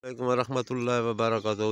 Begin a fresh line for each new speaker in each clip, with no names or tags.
علیکم ورحمۃ اللہ وبرکاتہ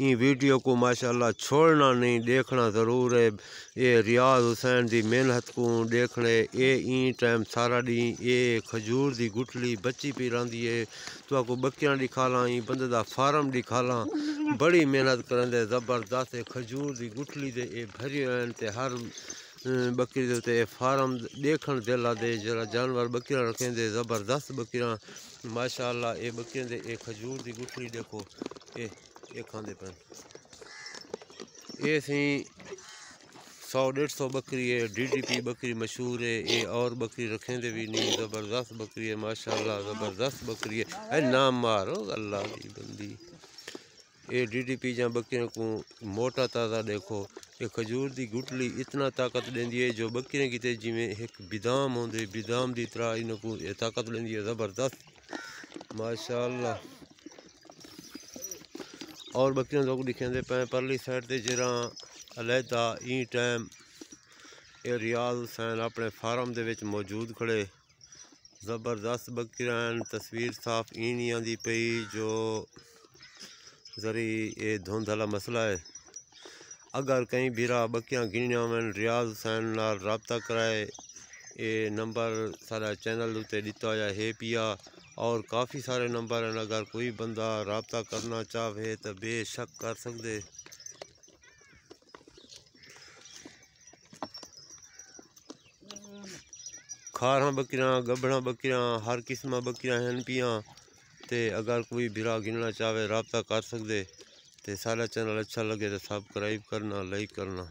این ویڈیو کو ماشاءاللہ چھوڑنا نہیں، دیکھنا ضرور ہے۔ یہ ریاض حسین دی محنت کو دیکھنے این ٹائم سارا ڈی کھجور دی گٹھلی بچی پی رہی ہے تو کو بکیاں ڈکھالاں این بندے دا فارم ڈکھالاں، بڑی محنت کرندے زبردست کھجور دی گٹھلی دے اے بھری ہیں تے ہر بکری دے تے فارم دیکھن دل آدے جڑا جانور بکریاں رکھیں دے زبردست بکریاں ماشاءاللہ۔ اے بکریاں دے اے کھجور دی گٹھلی دیکھو اے کھاندے پن اے سی 100-150 بکری ہے، DDP بکری مشہور ہے۔ اے اور بکری رکھیں دے بھی نہیں، زبردست بکری ہے ماشاءاللہ، زبردست بکری ہے۔ اے نام مارو اللہ دی بندی، اے DDP جہاں بکریوں کو موٹا تازہ دیکھو۔ یہ کھجور دی گٹھلی اتنا طاقت دیندی ہے جو بکریاں کی تے جی میں ایک بدام ہوندے، بدام دی طرح انہوں کو یہ طاقت دیندی ہے زبردست ماشاءاللہ۔ اور بکریاں تو دکھیں دے پہ پرلی سائڈ تے جراں علیحدہ این ٹائم یہ ریاض حسین اپنے فارم دے وچ موجود کھڑے، زبردست بکریاں ہیں۔ تصویر صاف این ہی آندی پئی جو ذریعے یہ دھند والا مسئلہ ہے۔ اگر کہیں بھیرا بکیاں گنیاں ہوئیں ریاض حسین نال رابطہ کرائے، یہ نمبر سارا چینل تے دیتا یا ہے پیا، اور کافی سارے نمبر ہیں، اگر کوئی بندہ رابطہ کرنا چاہے تو بے شک کر سکتے۔ کھاراں بکریاں، گبڑاں بکریاں، ہر قسم بکریاں ہیں پیاں تے اگر کوئی بھیرا گننا چاہے رابطہ کر سکتے تے سارا چینل اچھا لگے تو سبسکرائب کرنا، لائک کرنا۔